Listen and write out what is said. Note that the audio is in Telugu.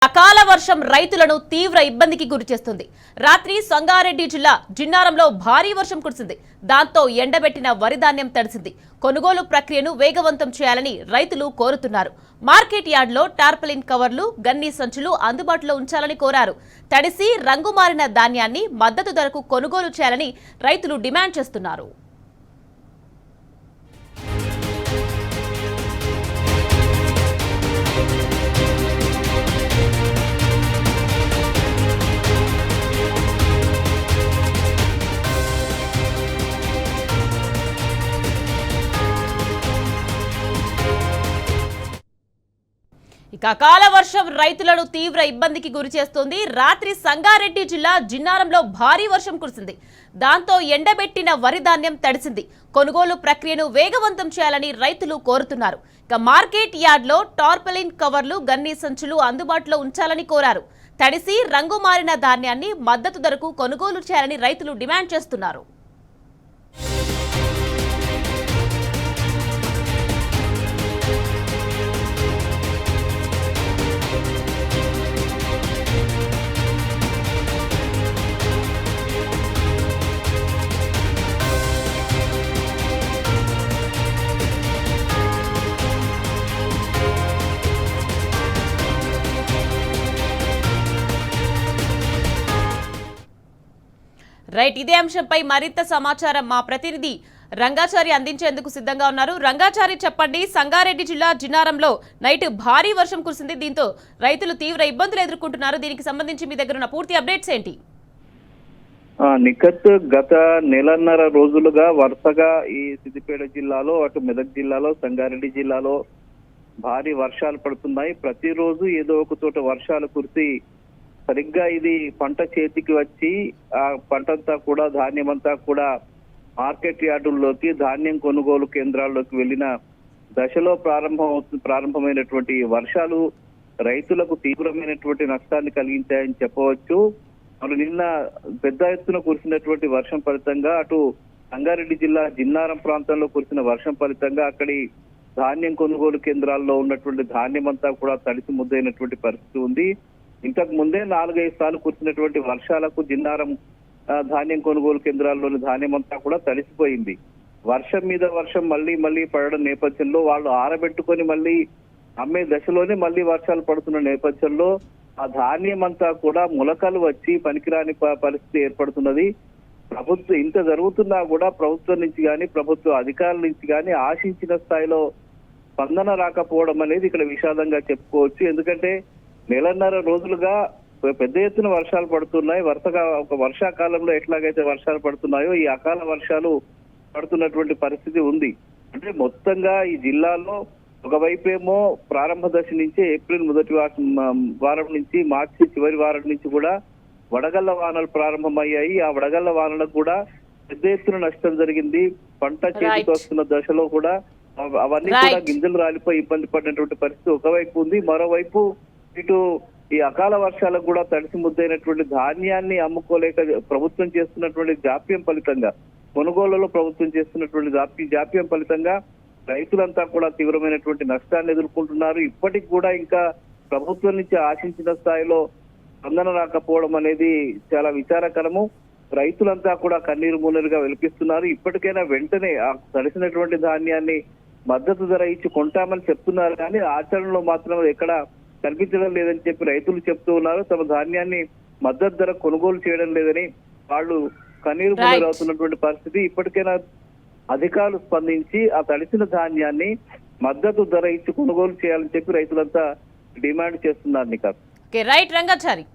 అకాల వర్షం రైతులను తీవ్ర ఇబ్బందికి గురిచేస్తుంది. రాత్రి సంగారెడ్డి జిల్లా జిన్నారంలో భారీ వర్షం కురిసింది. దాంతో ఎండబెట్టిన వరి ధాన్యం తడిసింది. కొనుగోలు ప్రక్రియను వేగవంతం చేయాలని రైతులు కోరుతున్నారు. మార్కెట్ యార్డ్లో టార్పలిన్ కవర్లు, గన్నీ సంచులు అందుబాటులో ఉంచాలని కోరారు. తడిసి రంగు మారిన ధాన్యాన్ని మద్దతు ధరకు కొనుగోలు చేయాలని రైతులు డిమాండ్ చేస్తున్నారు. ఇక అకాల వర్షం రైతులను తీవ్ర ఇబ్బందికి గురిచేస్తోంది. రాత్రి సంగారెడ్డి జిల్లా జిన్నారంలో భారీ వర్షం కురిసింది. దాంతో ఎండబెట్టిన వరి ధాన్యం తడిసింది. కొనుగోలు ప్రక్రియను వేగవంతం చేయాలని రైతులు కోరుతున్నారు. ఇక మార్కెట్ యార్డ్లో టార్పలిన్ కవర్లు, గన్నీ సంచులు అందుబాటులో ఉంచాలని కోరారు. తడిసి రంగు మారిన ధాన్యాన్ని మద్దతు ధరకు కొనుగోలు చేయాలని రైతులు డిమాండ్ చేస్తున్నారు. రైట్, ఇదే అంశంపై మరింత సమాచారం మా ప్రతినిధి రంగాచారి అందించేందుకు సిద్ధంగా ఉన్నారు. రంగాచారి, చెప్పండి. సంగారెడ్డి జిల్లా జిన్నారంలో నైట్ భారీ వర్షం కురిసింది. దీంతో రైతులు తీవ్ర ఇబ్బందులు ఎదుర్కొంటున్నారు. దీనికి సంబంధించి మీ దగ్గర ఉన్న పూర్తి అప్డేట్స్ ఏంటి? నిఖత్, గత నెలన్నర రోజులుగా వరుసగా ఈ సిద్దిపేట జిల్లాలో, అటు మెదక్ జిల్లాలో, సంగారెడ్డి జిల్లాలో భారీ వర్షాలు పడుతున్నాయి. ప్రతిరోజు ఏదో ఒక చోట వర్షాలు కురిసి సరిగ్గా ఇది పంట చేతికి వచ్చి ఆ పంటంతా కూడా, ధాన్యం అంతా కూడా మార్కెట్ యార్డుల్లోకి, ధాన్యం కొనుగోలు కేంద్రాల్లోకి వెళ్లిన దశలో ప్రారంభమైనటువంటి వర్షాలు రైతులకు తీవ్రమైనటువంటి నష్టాన్ని కలిగించాయని చెప్పవచ్చు. మరి నిన్న పెద్ద ఎత్తున కురిసినటువంటి వర్షం ఫలితంగా అటు సంగారెడ్డి జిల్లా జిన్నారం ప్రాంతంలో కురిసిన వర్షం ఫలితంగా అక్కడి ధాన్యం కొనుగోలు కేంద్రాల్లో ఉన్నటువంటి ధాన్యం అంతా కూడా తడిసి ముద్దైనటువంటి పరిస్థితి ఉంది. ఇంతకు ముందే 4-5 సార్లు కురిసినటువంటి వర్షాలకు జిన్నారం ధాన్యం కొనుగోలు కేంద్రాల్లోని ధాన్యం అంతా కూడా తడిసిపోయింది. వర్షం మీద వర్షం మళ్ళీ పడడం నేపథ్యంలో వాళ్ళు ఆరబెట్టుకొని మళ్ళీ అమ్మే దశలోనే మళ్ళీ వర్షాలు పడుతున్న నేపథ్యంలో ఆ ధాన్యం అంతా కూడా మొలకలు వచ్చి పనికిరాని పరిస్థితి ఏర్పడుతున్నది. ప్రభుత్వం ఇంత జరుగుతున్నా కూడా ప్రభుత్వం నుంచి కానీ, ప్రభుత్వ అధికారుల నుంచి కానీ ఆశించిన స్థాయిలో స్పందన రాకపోవడం అనేది ఇక్కడ విషాదంగా చెప్పుకోవచ్చు. ఎందుకంటే నెలన్నర రోజులుగా పెద్ద ఎత్తున వర్షాలు పడుతున్నాయి. వరుసగా ఒక వర్షాకాలంలో ఎట్లాగైతే వర్షాలు పడుతున్నాయో ఈ అకాల వర్షాలు పడుతున్నటువంటి పరిస్థితి ఉంది. అంటే మొత్తంగా ఈ జిల్లాలో ఒకవైపేమో ప్రారంభ దశ నుంచి ఏప్రిల్ మొదటి వారం నుంచి మార్చి చివరి వారం నుంచి కూడా వడగళ్ల వానలు ప్రారంభమయ్యాయి. ఆ వడగళ్ల వానలకు కూడా పెద్ద ఎత్తున నష్టం జరిగింది. పంట చేతికి వస్తున్న దశలో కూడా అవన్నీ కూడా గింజలు రాలిపోయి ఇబ్బంది పడినటువంటి పరిస్థితి ఒకవైపు ఉంది. మరోవైపు ఇటు ఈ అకాల వర్షాలకు కూడా తడిసి ముద్దైనటువంటి ధాన్యాన్ని అమ్ముకోలేక ప్రభుత్వం చేస్తున్నటువంటి జాప్యం ఫలితంగా, కొనుగోళ్లలో ప్రభుత్వం చేస్తున్నటువంటి జాప్యం ఫలితంగా రైతులంతా కూడా తీవ్రమైనటువంటి నష్టాన్ని ఎదుర్కొంటున్నారు. ఇప్పటికి కూడా ఇంకా ప్రభుత్వం నుంచి ఆశించిన స్థాయిలో స్పందన రాకపోవడం అనేది చాలా విచారకరము. రైతులంతా కూడా కన్నీరు మున్నీరుగా వెలిపిస్తున్నారు. ఇప్పటికైనా వెంటనే ఆ తడిసినటువంటి ధాన్యాన్ని మద్దతు ధర ఇచ్చి కొంటామని చెప్తున్నారు, కానీ ఆచరణలో మాత్రం ఎక్కడ కనిపించడం లేదని చెప్పి రైతులు చెప్తూ ఉన్నారు. తమ ధాన్యాన్ని మద్దతు ధర కొనుగోలు చేయడం లేదని వాళ్ళు కన్నీరు మున్నీరు అవుతున్నటువంటి పరిస్థితి. ఇప్పటికైనా అధికారులు స్పందించి ఆ తడిసిన ధాన్యాన్ని మద్దతు ధర ఇచ్చి కొనుగోలు చేయాలని చెప్పి రైతులంతా డిమాండ్ చేస్తున్నారు. నిఖత్, రైట్ రంగాచారి.